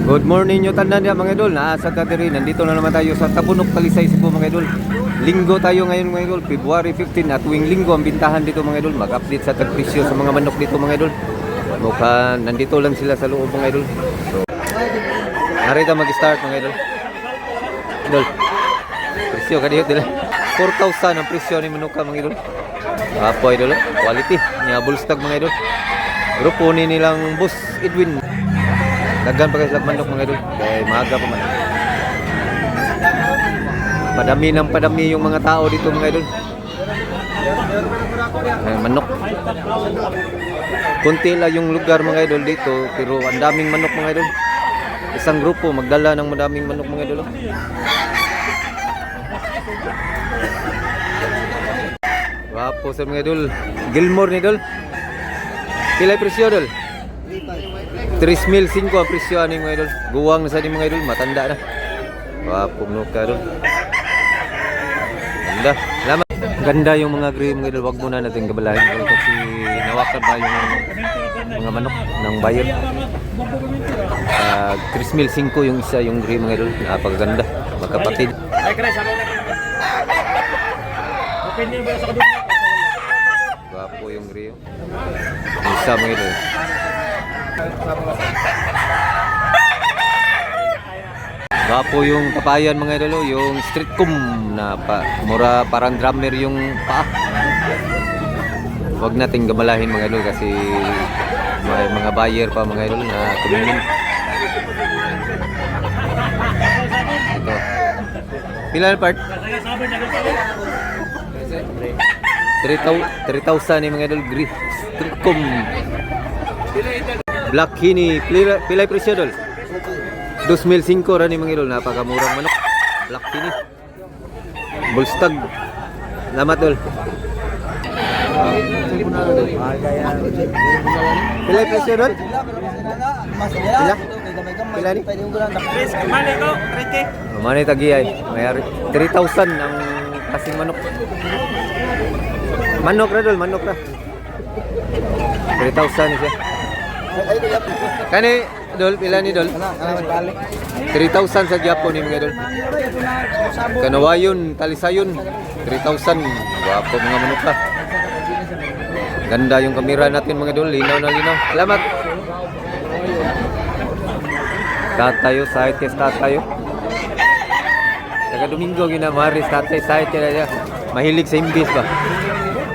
Good morning nyo tanda niya mga idol. Nasa Catherine. Nandito na naman tayo sa Tabunok, Talisay, Cebu mga idol. Linggo tayo ngayon mga idol. February 15 at tuwing linggo ang bintahan dito mga idol. Mag-update sa tagpresyo sa mga manok dito mga idol. Mukhang nandito lang sila sa loob mga idol. So, narita mag-start mga idol. Idol. Presyo kadiyot nila. 4,000 ang presyo ni manuka mga idol. Apo idol. Quality. Nya bulstag mga idol. Grupo ni nilang Boss Edwin. Daghan pa kayo manok mga idol. Kaya maaga pa man. Padami ng padami yung mga tao dito mga idol. Manok. Kunti lang yung lugar mga idol dito. Pero ang daming manok mga idol. Isang grupo magdala ng madaming manok mga idol. Wapo sa mga idol. Gilmore ni idol. Pilay presyo idol. 3,500 ang presyo ani mga idol. Guwang na sa ni mga idol, matanda na. Wapo nuka idol. Ganda. Salamat. Ganda yung mga gray mga idol. Wag muna natin gabalahin kasi nawakan ba yung mga manok ng buyer. 3,500 yung isa yung gray mga idol. Napakaganda. Magkapatid. Wapo yung gray. Isa mga idol. Wapo yung papayan mga idol, yung street comb na mura parang drummer yung paa. Huwag nating gamalahin mga idol kasi may mga buyer pa mga idol na tumingin. Ito. Pila na part? 3,000 ni mga idol, street comb. Black Hini, pilay presyo dol. 2,500 ra ni mga idol, napakamurang manok. Black Hini. Bulstag. Salamat dol. Pilay presyo dol. Pila? Pila ni? Mali ko, 30. Mani tagi ay. Mayari 3,000 ang kasing manok. Manok ra dol, manok ra. 3,000 ni siya. Kani dol, pila ni dol? 3,000 sa Japon ni mga dol. Kanawayon, Talisayon, 3,000. Wapo mga manok ka. Ganda yung kamera natin mga dol, linaw na linaw. Salamat. Tatayo, sahit kes tatayo. Saka Domingo ginamaris, tatay sahit ka na niya. Mahilig sa imbis ba?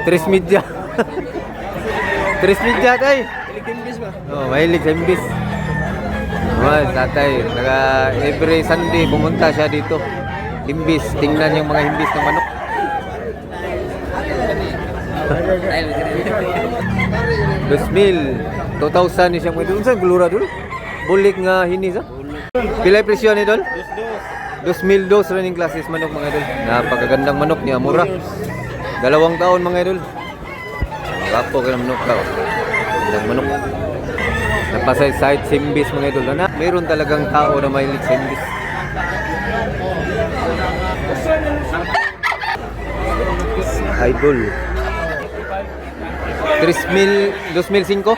3 media. 3 media tayo. Oh, mahilig sa imbis. Tatay, every Sunday pumunta siya dito. Imbis, tingnan yung mga imbis ng manok. $2,000, 2,000 ni siyang mga doon. Saan gulura doon? Bulik nga hinis ha? Pilay presyo ni doon? 2,200 running classes manok mga idol. Napakagandang manok niya, mura. 2 taon mga idol. Wapo ka ng manok ka. Gandang manok. Napasay side simbis mga idol na mayroon talagang tao na mahilig sa simbis. Idol 2,500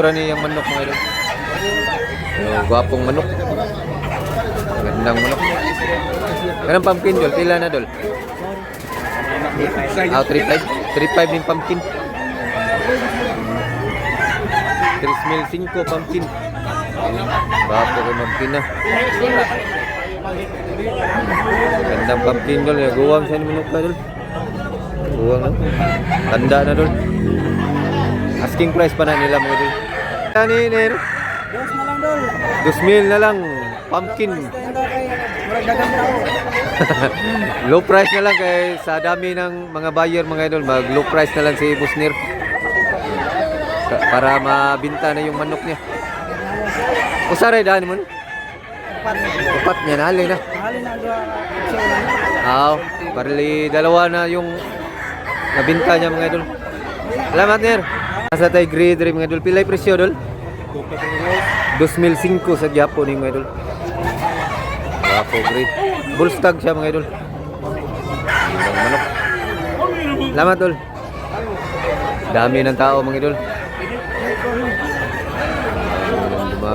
rani yung manok mga idol. Gwapong manok. Gandang manok. Kanang pumpkin dol, pila na dol? 3,500 yung pumpkin. 3,500 pumpkin. Bapo ko pumpkin na. Gandang pumpkin dol. Guwang sa manok ka dol. Guwang na. Tanda na dol. Asking price pa na nila mga dol. Ano yun eh? 2,000 na lang. Pumpkin. Low price na lang kay sa dami ng mga buyer mga idol. Mag low price na lang si Busnir. Para mabinta na yung manok niya. Usaray daan mo. Upat niya nali na. Barli dalawa na yung nabinta niya mga idol. Salamat nir. Nasa tayo grade rin mga idol. Pilay presyo dol? 2,500 sa Japon ni mga idol. Wapo grade. Bullstag siya mga idol. Manok. Salamat dol. Dami ng tao mga idol.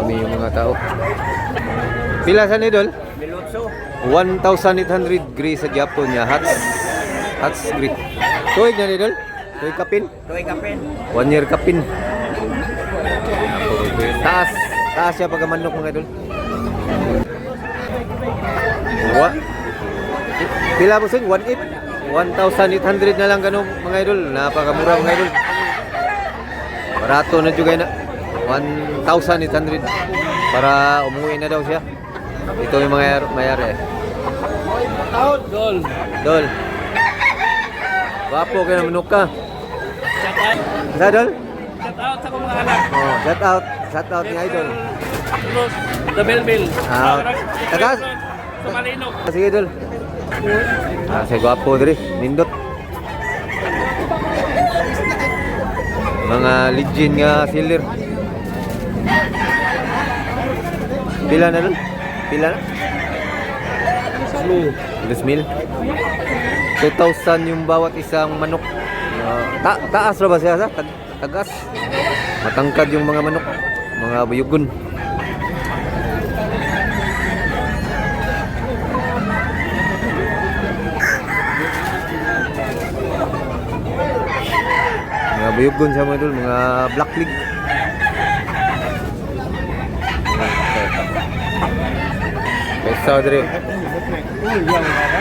Dami yung mga tao. Pila sa idol? Milutso. 1,800 gray sa Japon niya. Hats gray. Tuig na idol? Tuig kapin? Tuwi kapin. 1 year kapin. Taas. Taas siya pagkamanok mga idol. What? Pila po sing? 1,800 na lang ganun mga idol. Napakamura mga idol. Barato na juga na. 1,800 para umuwi na daw siya. Ito yung mga mayari. Dol. Dol. Wapo ka na manok ka. Shout out. Sa Dol? Shout out sa kong mga anak. Oh, shout out. Shout out ni idol. Los, the Belbil. Tagas? Sa Malinok. Sige Dol. Sa gwapo diri, nindot. Mga legend nga seller. Pila na Dol? Pila na? 2,000. 2,000 yung bawat isang manok. Taas ra ba siya sa? Tagas. Matangkad yung mga manok, mga buyugon. Mga buyugon siya mga idol, mga black leg. Pesa diri.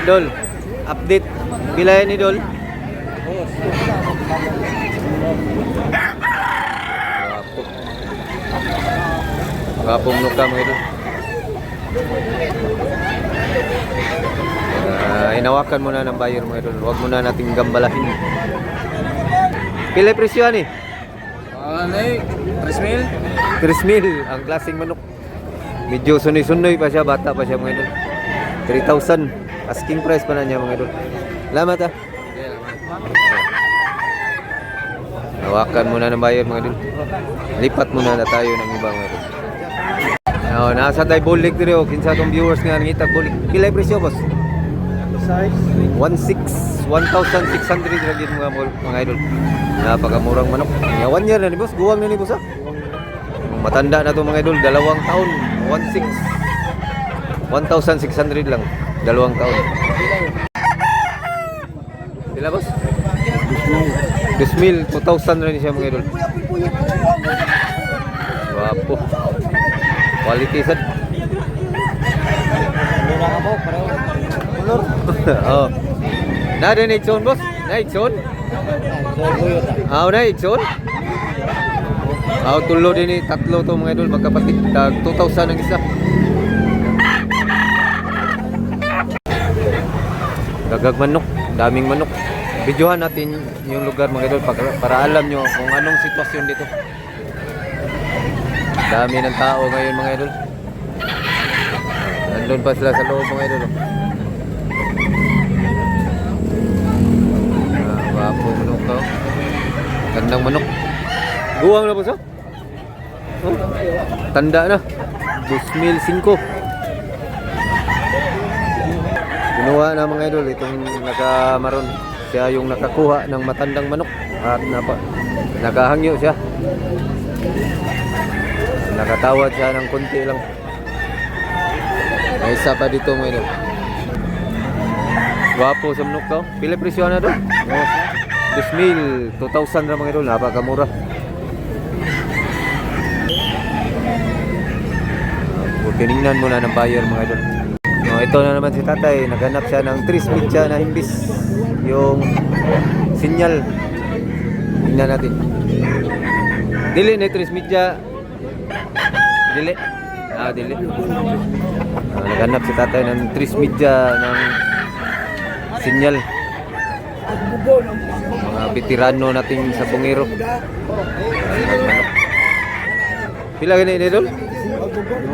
Dol, update. Pila yan ni Dol? Wapo. Wapo manok ka mga idol. Hinawakan muna ng buyer mga idol. Huwag muna nating gambalahin. Pila yung presyo ni? Nay, 3,000. 3,000 ang klaseng manok. Medyo sunoy-sunoy pa siya, bata pa siya mga idol. 3,000 asking price pa na niya mga idol. Salamat ah. Hawakan muna ng buyer mga idol. Lipat muna na tayo ng ibang mga idol. Nasa tayo bulik dito. Kinsa itong viewers nga nangitag bulik. Pila yung presyo boss? 1,600 lagi mga idol. Napakamurang manok. 1 year na ni boss. Guwang na ni boss ah. Matanda na to mga idol. 2 taon. 1,600 lang. 2 taon. Pila boss? 2,000. 2,000 rin siya mga idol. Wapo. Quality sad. Oh. Na din Igsoon boss? Na Igsoon? Na Igsoon? Tulo din ni tatlo to mga idol magkapatid. 2,000 ang isa. Gagag manok, daming manok. Videohan natin yung lugar mga idol para alam nyo kung anong sitwasyon dito. Dami ng tao ngayon mga idol. Nandun pa sila sa loob mga idol. Wapo manok ka. Gandang manok. Guwang na po sa? Tanda na. 2005. Kinuha na mga idol itong nakamaron. Siya yung nakakuha ng matandang manok at nakahangyo siya. Nakatawad siya ng konti lang. May isa pa dito mga idol. Gwapo sa manok ka. Pila presyo na doon? 2,000, 2,000 na mga idol. Napakamura. Tinignan muna ng buyer mga idol. Ito na naman si tatay. Naghanap siya ng 3 media na himbis. Yung sinyal. Tingnan natin. Dili na 3 media. Dili. Dili. Naghanap si tatay ng 3 media ng sinyal. Mga veterano nating sa Bungiro. Pila ganyan idol?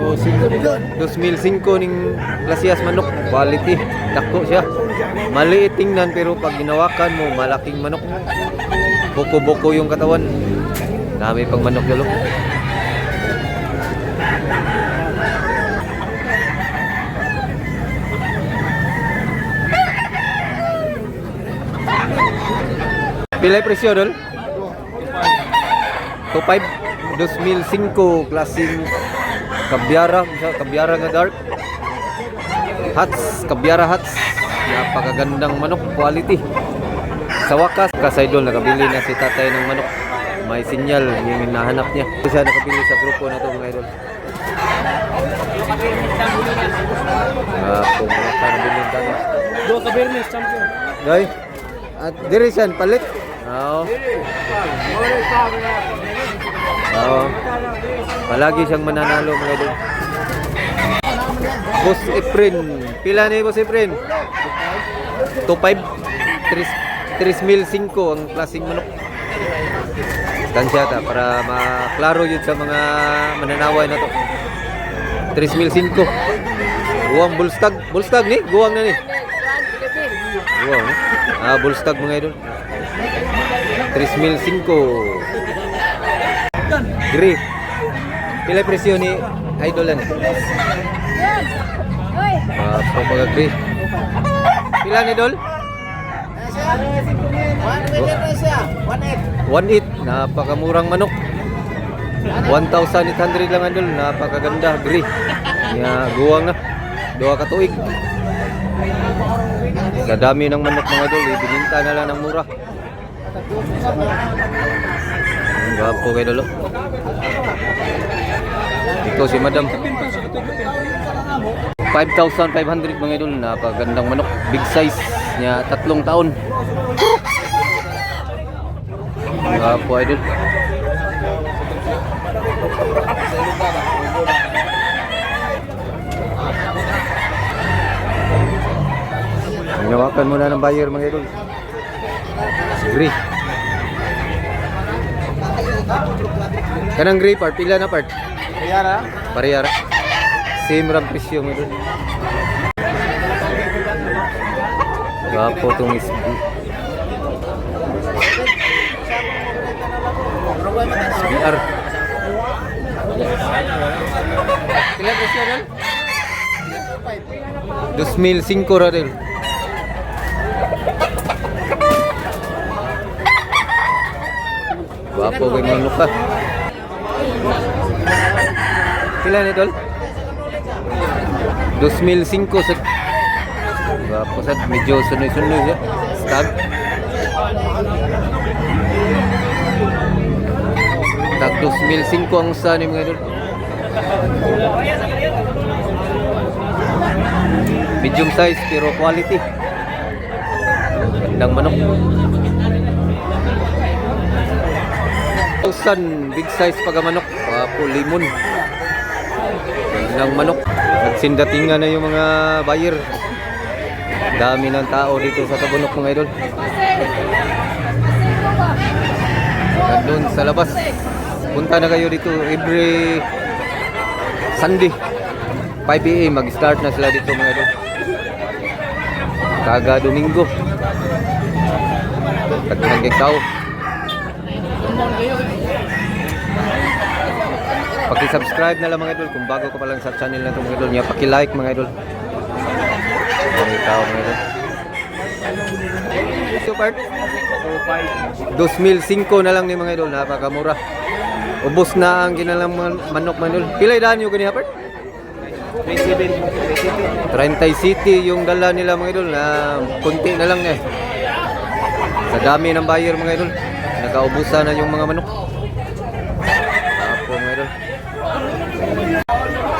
2,005 ning klasias manok. Quality. Dako siya. Maliit tingnan pero pag ginawakan mo, malaking manok. Buko-buko yung katawan. Dami pang manok dalo. Pila yung presyo dol? 2,500. 2,005 klaseng Kabyara nga dark. Kabyara hats. Napakagandang manok, quality. Sa wakas, kasaydol nakabili na si tatay ng manok. May sinyal yung hinahanap niya. Siya nakabili sa grupo na to mga idol. Kung nabilin ka na. Do ka Bernes champion. Day, at diri siya palit. Oo. Oo. Palagi siyang mananalo mga idol. Boss Efren. Pila ni Boss Efren? 2.5 3,500 ang klaseng manok. Tansya ta para maklaro yun sa mga mananaway na to. 3,500. Guwang bulstag ni? Guwang na ni? Guwang ni? Bulstag mga idol. 3,500. Gri. Pila presyo ni idol ni? Pag gri. Pila ni idol? 1.8. Napakamurang manok. 1,800 lang idol. Napakaganda. Gri. Guwang na. 2 ka tuig. Sa dami ng manok mga idol, ibininta na lang ng mura. Ang gwapo kayo idol. Ito si madam. 5,500 mga idol. Napakagandang manok. Big size niya, 3 taon. Ang gwapo idol. Hinawakan muna ng buyer mga idol. Gri. Kanang gri part, pila na part? Parehara. Same ram presyo mga idol. Gapo itong SBR. Pila presyo idol? 2,500 radel. Wapo kayo mga luka. Pila ni tol? 2,500 sa... Wapo sa medyo sunoy-sunoy siya. Stag. Tag 2,500 ang usa ni mga idol. Medium size pero quality. Gandang manok. 1,000 big size pagamanok. Wapo limon. Gandang manok. Nagsindatingan na yung mga buyer. Dami ng tao dito sa Tabunok mga idol. Doon sa labas. Punta na kayo dito every Sunday 5 AM mag-start na sila dito mga idol. Kaga Domingo. Tagtangkay tao. Paki-subscribe na lang mga idol kung bago ka pa lang sa channel na ito mga idol. Niya paki-like mga idol. Mga tao mga idol. Ito part 2,500 na lang ni mga idol. Napakamura. Ubos na ang ginalang manok mga idol. Pila idaan nyo ganyan part? 30 city yung dala nila mga idol. Na kunti na lang eh. Sa dami ng buyer mga idol. Nakaubusan na yung mga manok. Apo mga idol.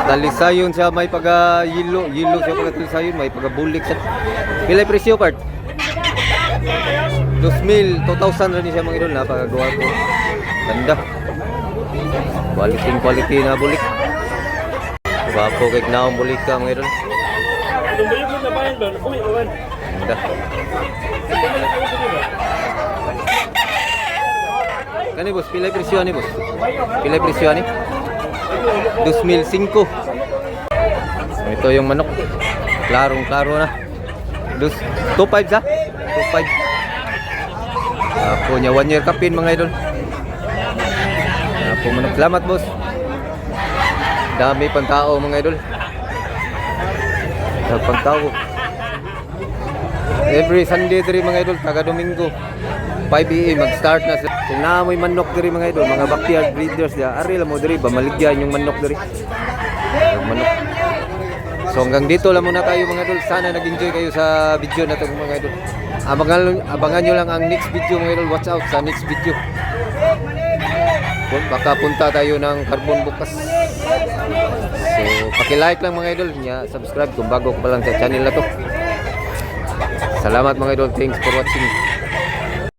Talisayon siya may yelo siya talisayon, may bulik siya. Pila presyo part? 2,000 rin siya mga idol. Napakagawa ko. Ganda. Quality na bulik. Gwapo kay naong bulik ka mga idol. Ganda. Kani boss, pila presyo ani boss? Pila presyo ani? 2,500. Ito yung manok. Klarong-klaro na. 2,500 sa? 2,500. Ako niya 1 year kapin mga idol. Ako manok. Salamat boss. Dami pang tao mga idol. Pang tao. Every Sunday diri mga idol, taga Domingo 5 AM mag-start na. Kung naamoy manok diri mga idol, mga backyard breeders dia, ari la mo diri ba maligyan yung manok diri. Yung manok. So hanggang dito lang muna tayo mga idol. Sana nag-enjoy kayo sa video na ito mga idol. Abangan nyo lang ang next video mga idol. Watch out sa next video. Baka punta tayo ng Carbon bukas. So paki-like lang mga idol. Subscribe kung bago ka pa lang sa channel na to. Salamat mga idol. Thanks for watching.